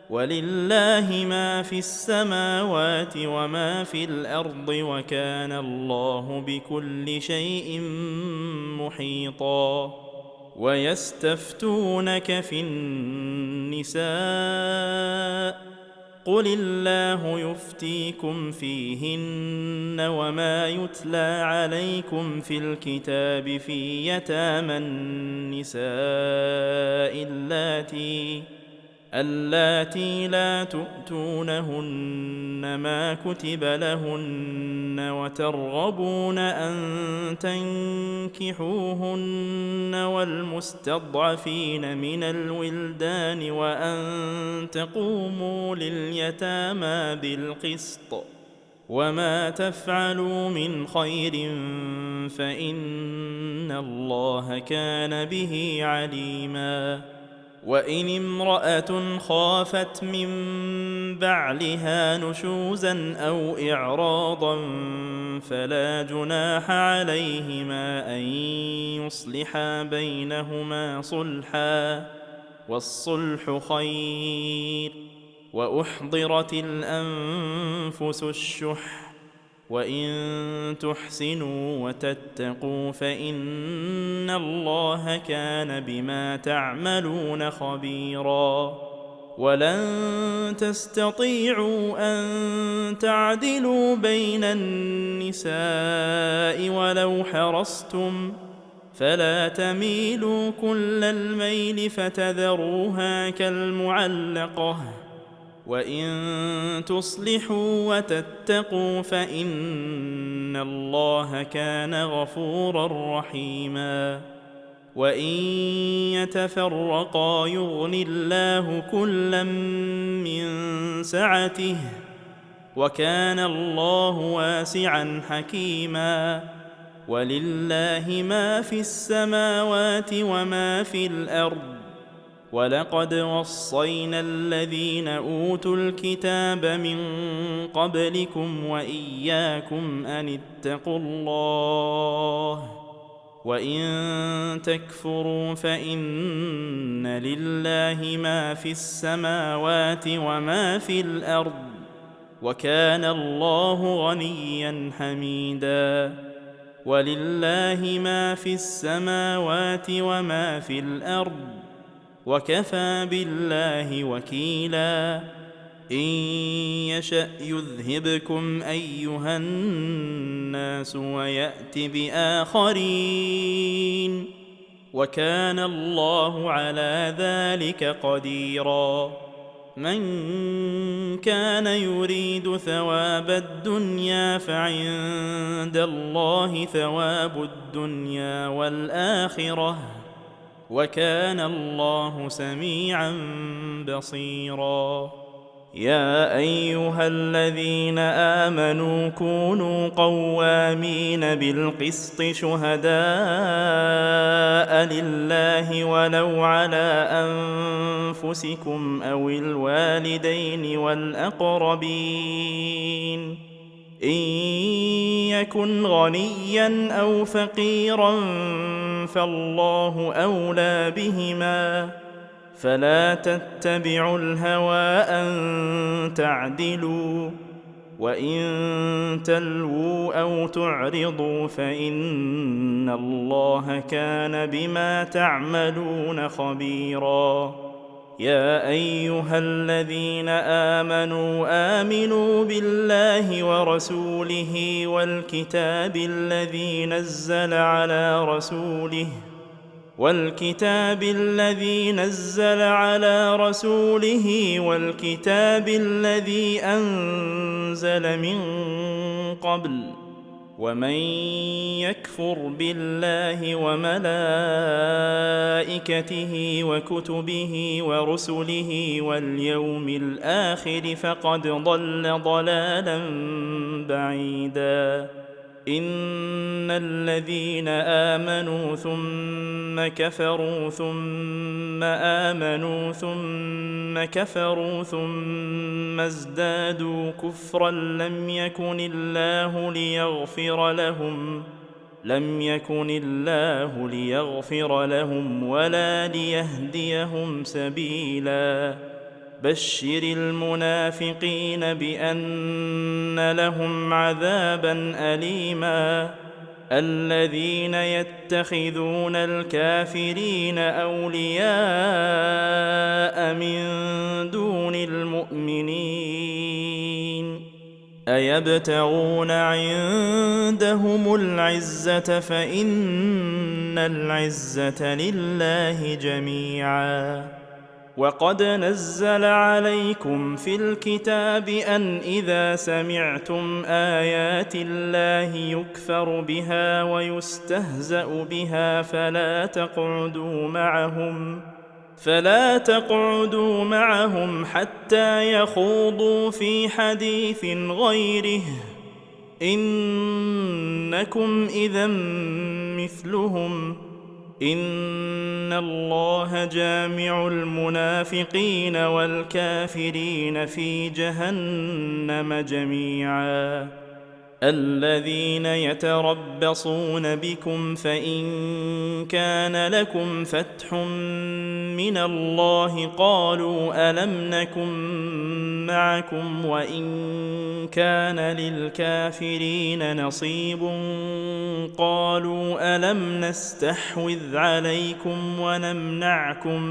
ولله ما في السماوات وما في الأرض وكان الله بكل شيء محيطا. ويستفتونك في النساء قل الله يفتيكم فيهن وما يتلى عليكم في الكتاب في يتامى النساء اللاتي لا تؤتونهن ما كتب لهن وترغبون أن تنكحوهن والمستضعفين من الولدان وأن تقوموا لليتامى بالقسط وما تفعلوا من خير فإن الله كان به عليما. وإن امرأة خافت من بعلها نشوزا أو إعراضا فلا جناح عليهما أن يصلحا بينهما صلحا، والصلح خير. وأحضرت الأنفس الشح، وإن تحسنوا وتتقوا فإن الله كان بما تعملون خبيرا. ولن تستطيعوا أن تعدلوا بين النساء ولو حرصتم، فلا تميلوا كل الميل فتذروها كالمعلقة. وإن تصلحوا وتتقوا فإن الله كان غفورا رحيما. وإن يتفرقا يغن الله كلا من سعته، وكان الله واسعا حكيما. ولله ما في السماوات وما في الأرض. ولقد وصينا الذين أوتوا الكتاب من قبلكم وإياكم أن اتقوا الله، وإن تكفروا فإن لله ما في السماوات وما في الأرض، وكان الله غنيا حميدا. ولله ما في السماوات وما في الأرض، وكفى بالله وكيلا. إن يشأ يذهبكم أيها الناس ويأت بآخرين، وكان الله على ذلك قديرا. من كان يريد ثواب الدنيا فعند الله ثواب الدنيا والآخرة، وكان الله سميعا بصيرا. يا أيها الذين آمنوا كونوا قوامين بالقسط شهداء لله ولو على أنفسكم أو الوالدين والأقربين، إن يكن غنيا أو فقيرا فالله أولى بهما، فلا تتبعوا الهوى أن تعدلوا، وإن تلووا أو تعرضوا فإن الله كان بما تعملون خبيرا. يا أيها الذين آمنوا آمنوا بالله ورسوله والكتاب الذي نزل على رسوله والكتاب الذي أنزل من قبل، ومن يكفر بالله وملائكته وكتبه ورسله واليوم الآخر فقد ضل ضلالا بعيدا. إن الذين آمنوا ثم كفروا ثم آمنوا ثم كفروا ثم ازدادوا كفرا لم يكن الله ليغفر لهم ولا ليهديهم سبيلا. بشر المنافقين بأن لهم عذابا أليما. الذين يتخذون الكافرين أولياء من دون المؤمنين، أيبتغون عندهم العزة فإن العزة لله جميعا. وقد نزل عليكم في الكتاب أن إذا سمعتم آيات الله يكفر بها ويستهزأ بها فلا تقعدوا معهم حتى يخوضوا في حديث غيره، إنكم إذا مثلهم، إن الله جامع المنافقين والكافرين في جهنم جميعا. الذين يتربصون بكم فإن كان لكم فتح من الله قالوا ألم نكن معكم وإن كان للكافرين نصيب قالوا ألم نستحوذ عليكم ونمنعكم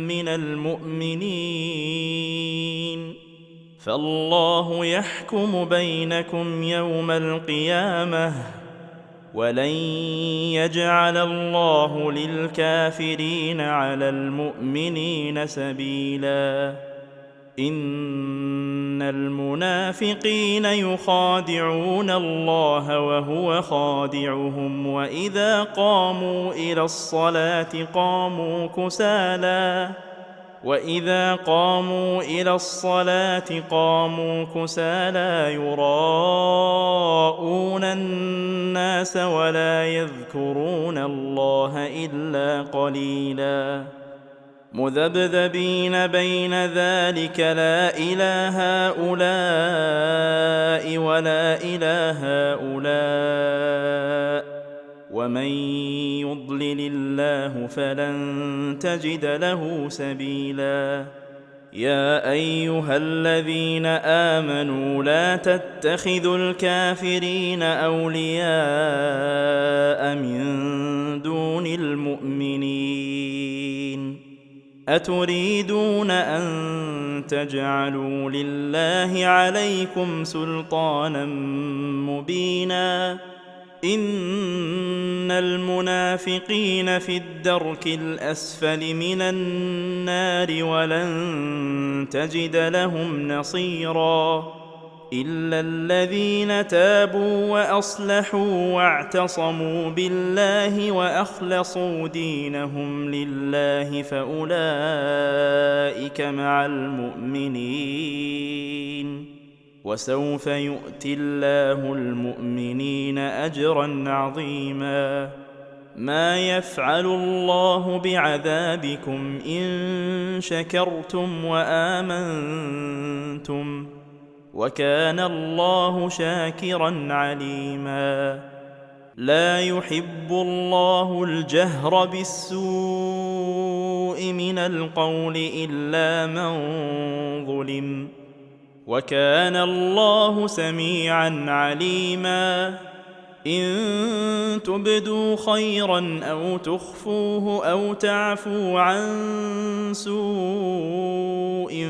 من المؤمنين فالله يحكم بينكم يوم القيامة ولن يجعل الله للكافرين على المؤمنين سبيلا. إن المنافقين يخادعون الله وهو خادعهم وإذا قاموا إلى الصلاة قاموا كسالى يراءون الناس ولا يذكرون الله إلا قليلا مذبذبين بين ذلك لا إلى هؤلاء ولا إلى هؤلاء ومن يضلل الله فلن تجد له سبيلا. يا أيها الذين آمنوا لا تتخذوا الكافرين أولياء من دون المؤمنين أتريدون أن تجعلوا لله عليكم سلطانا مبينا إن المنافقين في الدرك الأسفل من النار ولن تجد لهم نصيرا إلا الذين تابوا وأصلحوا واعتصموا بالله وأخلصوا دينهم لله فأولئك مع المؤمنين وسوف يؤتي الله المؤمنين أجرا عظيما. ما يفعل الله بعذابكم إن شكرتم وآمنتم وكان الله شاكرا عليما. لا يحب الله الجهر بالسوء من القول إلا من ظلم وكان الله سميعا عليما. إن تبدوا خيرا أو تخفوه أو تعفوا عن سوء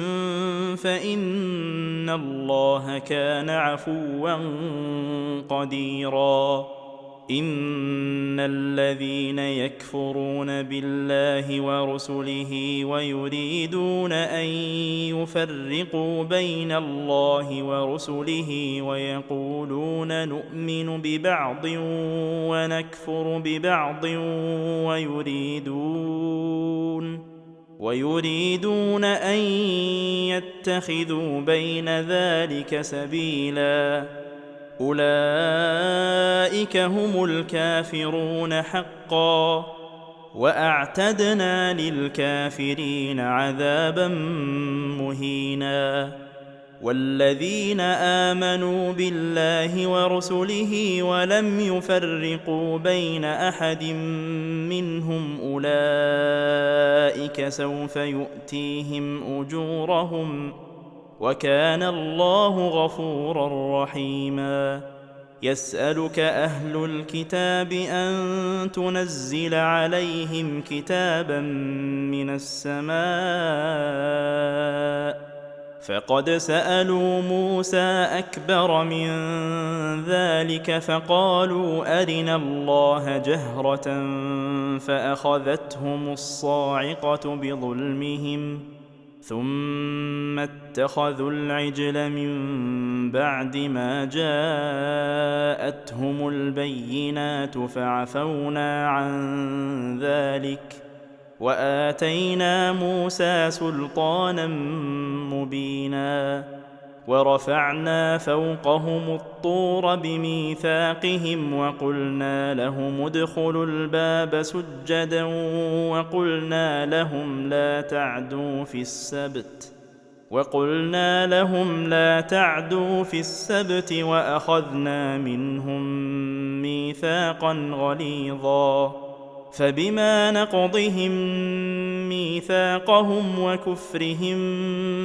فإن الله كان عفوا قديرا. إن الذين يكفرون بالله ورسله ويريدون أن يفرقوا بين الله ورسله ويقولون نؤمن ببعض ونكفر ببعض ويريدون أن يتخذوا بين ذلك سبيلا أولئك هم الكافرون حقا وأعتدنا للكافرين عذابا مهينا. والذين آمنوا بالله ورسله ولم يفرقوا بين أحد منهم أولئك سوف يؤتيهم أجورهم وكان الله غفورا رحيما. يسألك أهل الكتاب أن تنزل عليهم كتابا من السماء فقد سألوا موسى أكبر من ذلك فقالوا أرنا الله جهرة فأخذتهم الصاعقة بظلمهم ثم اتخذوا العجل من بعد ما جاءتهم البينات فعفونا عن ذلك وآتينا موسى سلطانا مبينا. ورفعنا فوقهم الطور بميثاقهم وقلنا لهم ادخلوا الباب سجدا وقلنا لهم لا تعدوا في السبت وأخذنا منهم ميثاقا غليظا فبما نقضهم ميثاقهم وكفرهم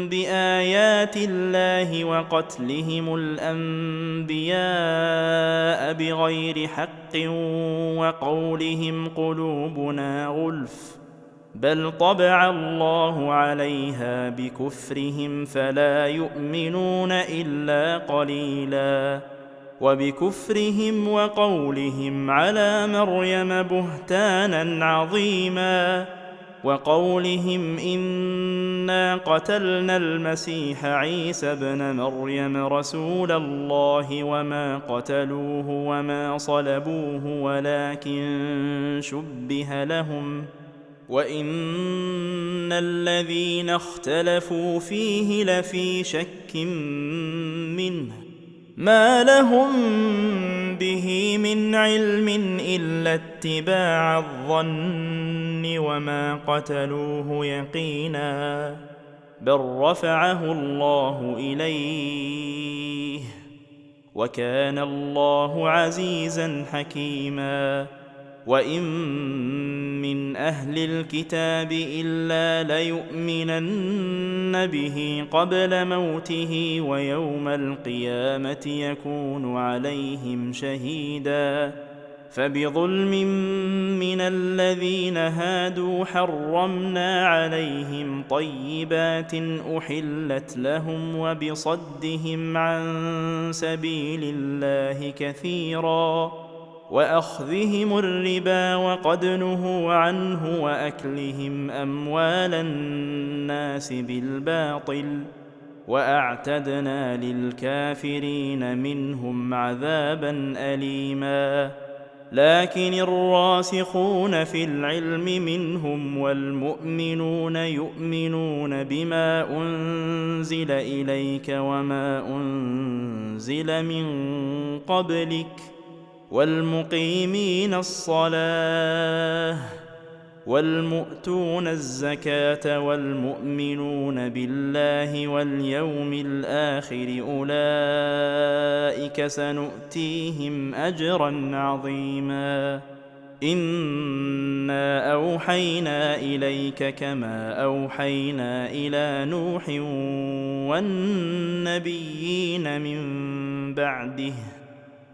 بآيات الله وقتلهم الأنبياء بغير حق وقولهم قلوبنا غلف بل طبع الله عليها بكفرهم فلا يؤمنون إلا قليلا وبكفرهم وقولهم على مريم بهتانا عظيما وقولهم إنا قتلنا المسيح عيسى ابن مريم رسول الله وما قتلوه وما صلبوه ولكن شبه لهم وإن الذين اختلفوا فيه لفي شك منه ما لهم به من علم إلا اتباع الظن وما قتلوه يقينا بل رفعه الله إليه وكان الله عزيزا حكيما وإن من أهل الكتاب إلا ليؤمنن به قبل موته ويوم القيامة يكون عليهم شهيدا فبظلم من الذين هادوا حرمنا عليهم طيبات أحلت لهم وبصدهم عن سبيل الله كثيرا وأخذهم الربا وقد نهوا عنه وأكلهم أموال الناس بالباطل وأعتدنا للكافرين منهم عذابا أليما لكن الراسخون في العلم منهم والمؤمنون يؤمنون بما أنزل إليك وما أنزل من قبلك والمقيمين الصلاة والمؤتون الزكاة والمؤمنون بالله واليوم الآخر أولئك سنؤتيهم أجرا عظيما إنا أوحينا إليك كما أوحينا إلى نوح والنبيين من بعده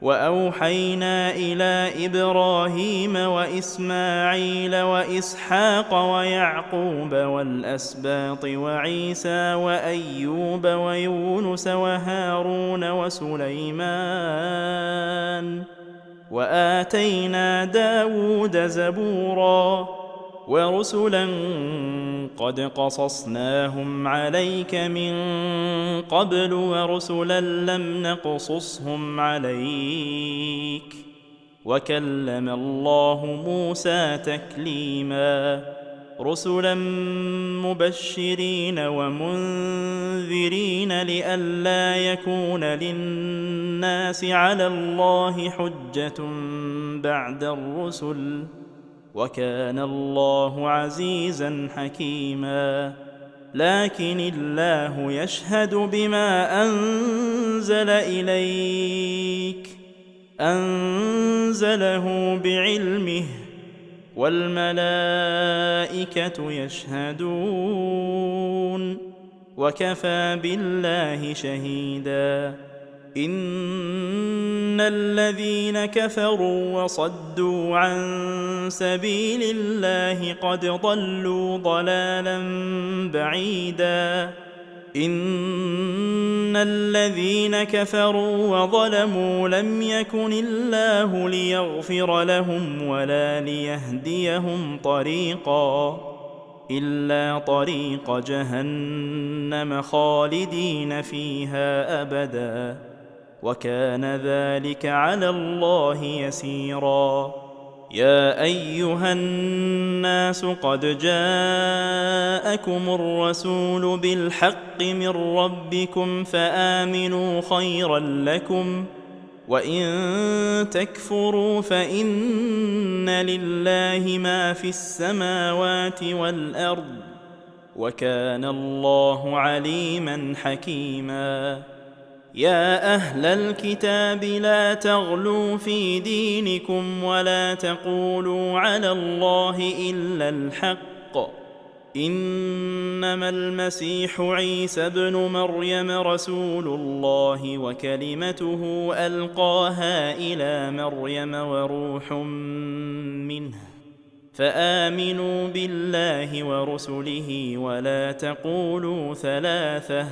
وأوحينا إلى إبراهيم وإسماعيل وإسحاق ويعقوب والأسباط وعيسى وأيوب ويونس وهارون وسليمان وآتينا داود زبورا ورسلا قد قصصناهم عليك من قبل ورسلا لم نقصصهم عليك وكلم الله موسى تكليما رسلا مبشرين ومنذرين لئلا يكون للناس على الله حجة بعد الرسل وكان الله عزيزا حكيما لكن الله يشهد بما أنزل إليك أنزله بعلمه والملائكة يشهدون وكفى بالله شهيدا إن الذين كفروا وصدوا عن سبيل الله قد ضلوا ضلالا بعيدا إن الذين كفروا وظلموا لم يكن الله ليغفر لهم ولا ليهديهم طريقا إلا طريق جهنم خالدين فيها أبدا وكان ذلك على الله يسيرا يا أيها الناس قد جاءكم الرسول بالحق من ربكم فآمنوا خيرا لكم، وإن تكفروا فإن لله ما في السماوات والأرض، وكان الله عليما حكيما. يا أهل الكتاب لا تغلوا في دينكم ولا تقولوا على الله إلا الحق، إنما المسيح عيسى ابن مريم رسول الله وكلمته ألقاها إلى مريم وروح منه، فآمنوا بالله ورسله ولا تقولوا ثلاثة،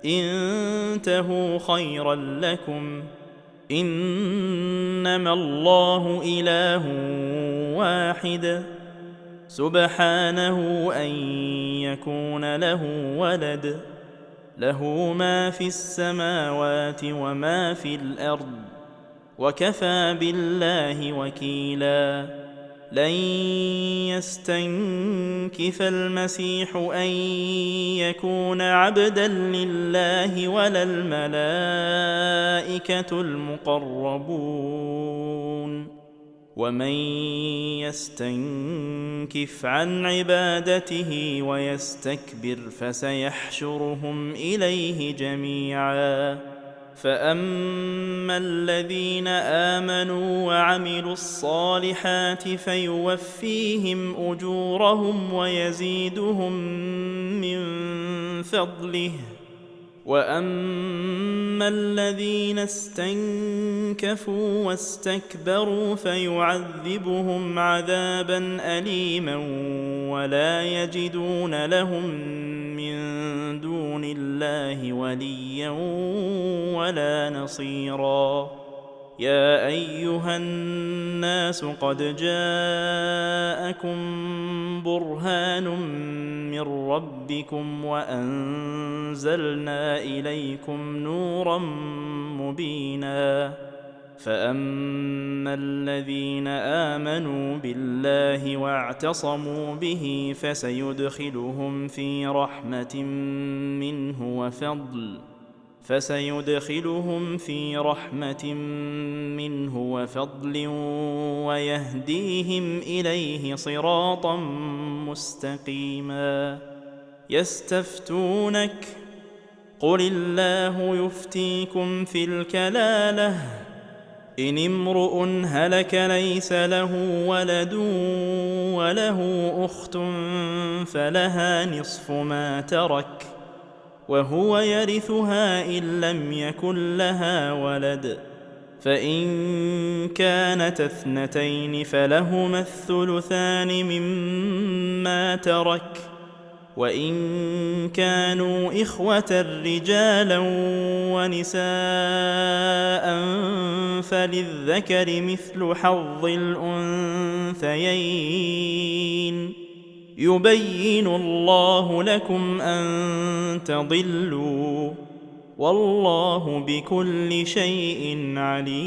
انتهوا خيرا لكم، إنما الله إله واحد سبحانه أن يكون له ولد، له ما في السماوات وما في الأرض، وكفى بالله وكيلا. لن يستنكف المسيح أن يكون عبدا لله ولا الملائكة المقربون، ومن يستنكف عن عبادته ويستكبر فسيحشرهم إليه جميعا. فأما الذين آمنوا وعملوا الصالحات فيوفيهم أجورهم ويزيدهم من فضله، وأما الذين استنكفوا واستكبروا فيعذبهم عذابا أليما ولا يجدون لهم من دون الله وليا ولا نصيرا. يا أيها الناس قد جاءكم برهان من ربكم وأنزلنا إليكم نورا مبينا. فأما الذين آمنوا بالله واعتصموا به فسيدخلهم في رحمة منه وفضل ويهديهم إليه صراطا مستقيما. يستفتونك قل الله يفتيكم في الكلالة، إن امرؤ هلك ليس له ولد وله أخت فلها نصف ما ترك وهو يرثها إن لم يكن لها ولد، فإن كانت اثنتين فلهما الثلثان مما ترك، وإن كانوا إخوة رجالا ونساء فللذكر مثل حظ الأنثيين، يبين الله لكم أن تضلوا، والله بكل شيء عليم.